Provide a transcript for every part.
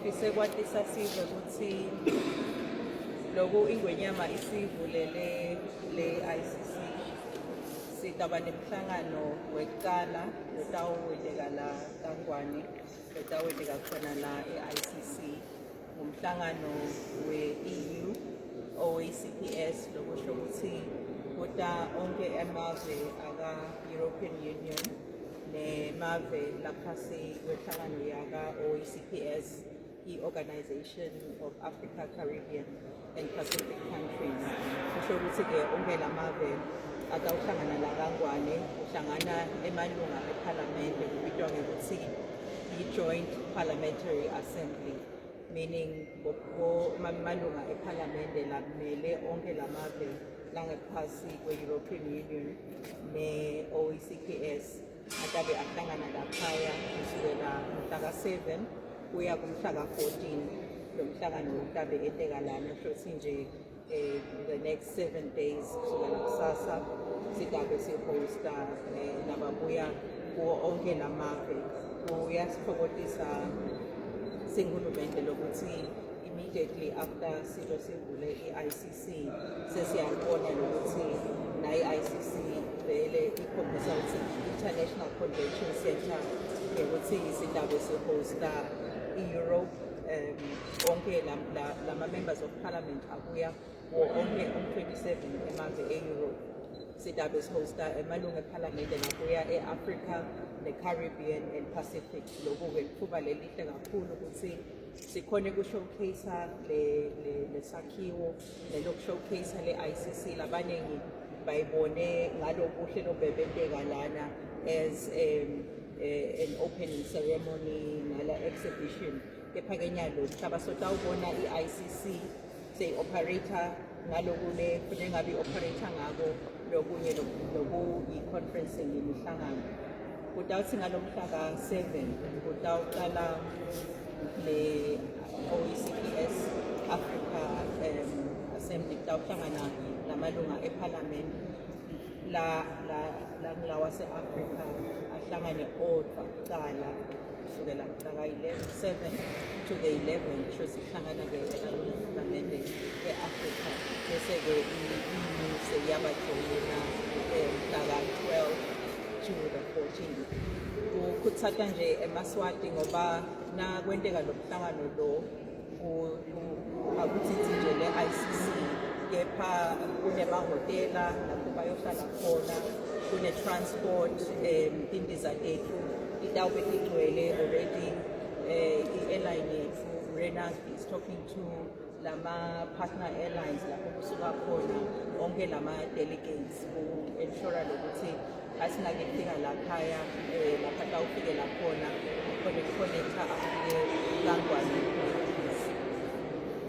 Lisekwatisa sizwe ukuthi loku ingwenyama isivulele le-ICC sitaba nemhlangano wekucala lotawenteka la kaNgwane lotawenteka khona la e-ICC umhlangano we-EU OACPS lokusho ukuthi kuta onke amazwe aka-European Union nemave laphasi kwenhlangano yaka-OACPS i-Organization of Africa, Caribbean and Pacific Countries. Kusho ukuthi-ke onke lamave atawuhlangana la kaNgwane uhlangana emalunga ephalamende kubitwa ngekuthi i-Joint Parliamentary Assembly, meaning malunga ephalamende lamele onke lamave langephasi kwe-European Union ne-OECPS atabe ahlangana laphaya kusukela mhlaka 7 kuya kumhlaka 14 lo mhlangano utabe eteka lana shothi nje the next 7 days kusukela kusasa sitabe sihosta nababuya kuwo onke lamave kuyasithokozisa singhulumende lokuthi immediately after sito sivule i-ICC sesiyabona lokuthi na i-ICC vele ikhombisa ukuthi International Convention Center ukuthi sitabe sihosta i-Europe onke lama members of parliament abuya onke 27 emazwe e-Europe sitabe sihosta emalunga ephalamende nabuya e-Africa ne-Caribbean and Pacific. Lokhu-ke lithuba lelihle kakhulu ukuthi sikhone ku-showcase lesakhiwo neloku-showcase le-ICC labaningi bayibone ngalobuhle lobebenteka lana as an opening ceremony nala exhibition kepha-ke nyalo mhlaba sotawubona i-ICC seyi-operator ngalokune kunengabe i-operator ngako lokunye lokuyi-conferencing yemihlangano kutawuthi ngalomhlaka 7 kutawuqala le-OECPS Africa Assembly kutawuhlangana namalunga ephalamende la ngilawase-Africa ahlangane odwa kuqala kusukela mhlaka 7 to the 11 sho sihlangana-ke emalunga ephalamende e-Africa bese-ke i-EU seyabajoyina mhlaka 12 to the 14. Kukuthata nje eMaswati ngoba na kwenteka lo mhlangano lo akutsithi nje le-ICC kepha kunemahhotela lapho bayohlala khona kune-transport indiza tethu itawube tigcwele already i-airline yethu Renak is talking to lama partner airlines lapho kusuka khona onke lama delegates ku-ensure lokuthi asinake kufika laphaya lapha tawufike lakhona connecta afike kaNgwane.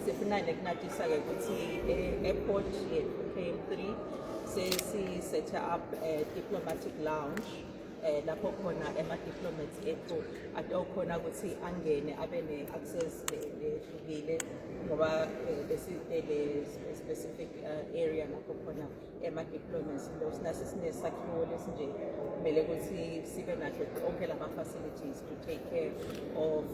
Sifuna nekunatisa-ke ukuthi airport yethu KM3 sesi-set up diplomatic lounge lapho khona ama-diplomats ethu atawukhona ukuthi angene abe ne-access lehlukile ngoba specific area lapho khona ama-diplomats sinase sinesakhiwo lesinje kumele ukuthi sibe nacho onke lama-facilities to take care of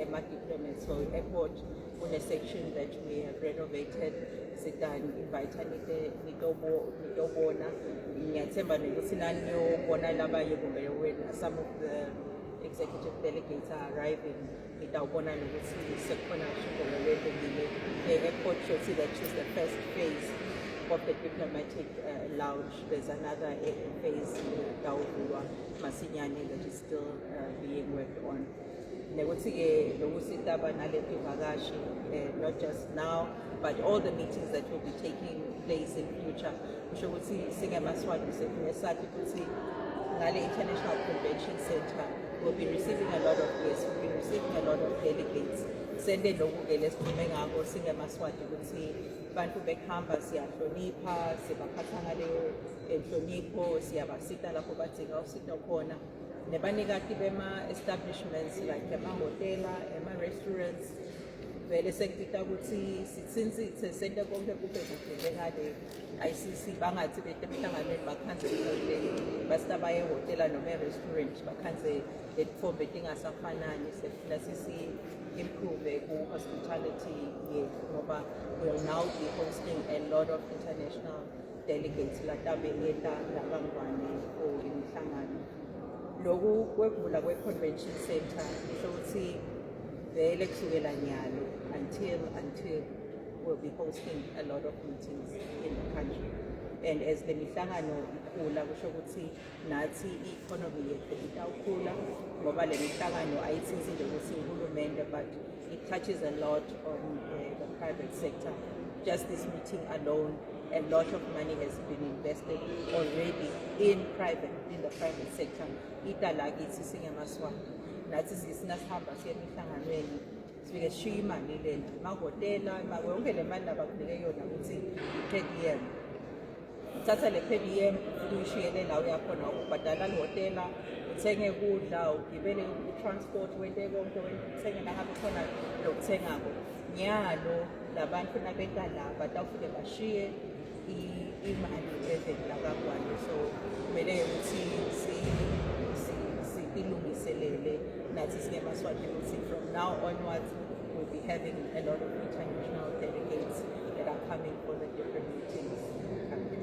ama-diplomats. So airport kune-section that we have renovated sita-invite nitobona ngiyathemba nokuthi naniyobona labanye kumbe some of the executive delegates are arriving nitawubona nokuthi sekhona shukela lendekile the-airport shothi that is the first phase of the diplomatic lounge. There's another phase tawuvulwa masinyane that is still being worked on. Nekuthi-ke lokusitaba naletivakashi not just now but all the meetings that will be taking place in future kusho ukuthi singeMaswati sefune sathi ukuthi ngale International Convention Center will be receiving a lot of guests, will be receiving a lot of delegates. Sende lokhu-ke lesiphume ngako singeMaswati ukuthi bantu bekhamba siyahlonipha sibaphatha ngaleyo enhlonipho siyabasita lapho badzinga usito khona nebanikati bema-establishments like emahhotela ema-restaurants vele sekubita ukuthi sitsinzitse sente konke kube kuhle njengale ICC bangathi bete emhlanganweni bakhanze basita baye ehhotela noma e-restaurant bakhanze letfombe tingasafanani sefuna improve hospitality yethu ngoba we'll now be hosting a lot of international delegates latabe yeta labangwane for imihlangano. Loku kwekuvula kwe-convention center isho ukuthi vele kusukela nyalo until we'll be hosting a lot of meetings in the country. And as the mihlangano ikhula kusho ukuthi nathi i-economy yethu itawukhula ngoba le mihlangano ayithizile ukuthi uhulumende, but it touches a lot on the private sector. Just this meeting alone, a lot of money has been invested already in the private sector. Italakithi singemaswati nathi sinasihamba siye emihlanganweni sifike sishiya imali lena mahhotela yonke le mali abakunike yona ukuthi i-per diem. Uthatha le per diem uyishiyele la uyakhona ukubhadala ihhotela, uthenge kudla, ugibele i-transport, wente konke, uthenge nangabe khona lokuthengako. Nyalo labantu nabenta la batawufike bashiye imali evela kaKwaNdwe. So kumele ukuthi ilungiselele nathi singemaswati ukuthi from now onwards we'll be having a lot of international delegates that are coming for the different meetings in the country.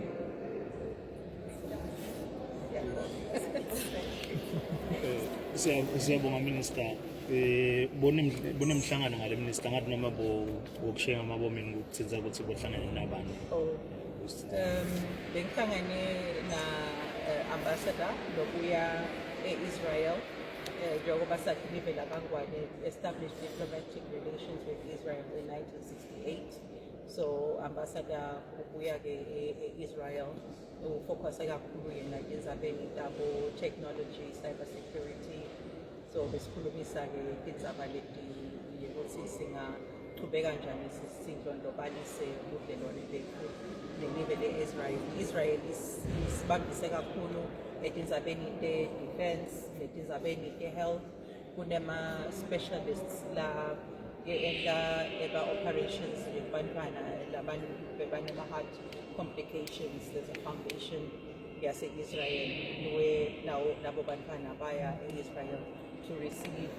Siyabonga Minister. Bonemhlangano ngale Minister ngathi noma bokushiya ngamabomini ukuthenza ukuthi bohlangane nabantu. Bengihlangane na ambassador lokuya e-Israel njengoba sathi livela kaNgwane established diplomatic relations with Israel in 1968. So ambassador ubuya ke e-Israel ufocus kakhulu yena ezabeni tabo technology, cyber security. So besikhulumisa ke indzaba leti ukuthi singaqhubeka kanjani sindlondlobalise ubudlelwane bethu nelive le-Israel. Israel isibambise kakhulu etindzabeni te-defense, netindzabeni te-health. Kunema-specialists la eba operations yebantwana labantu bebanema-heart complications. There's a foundation yase-Israel where labo bantwana baya e-Israel to receive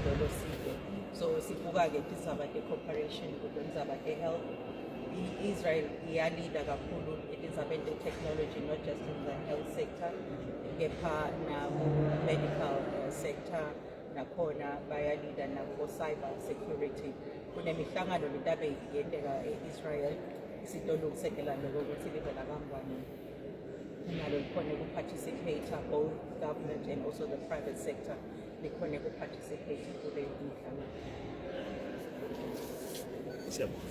lolo sizo. So sibuka ke tindzaba te-cooperation kutindzaba te-health. Israel iyalida kakhulu etindzabeni te-technology, not just in the health sector, kepha medical sector nakhona bayalida nako cyber security. Kunemihlangano letabe yendeka e-Israel sitolungisekela loko ukuthi live la kaNgwane nalo likhone ku-participate, both government and also the private sector likhone ku-participate kule mihlangano. Siyabonga.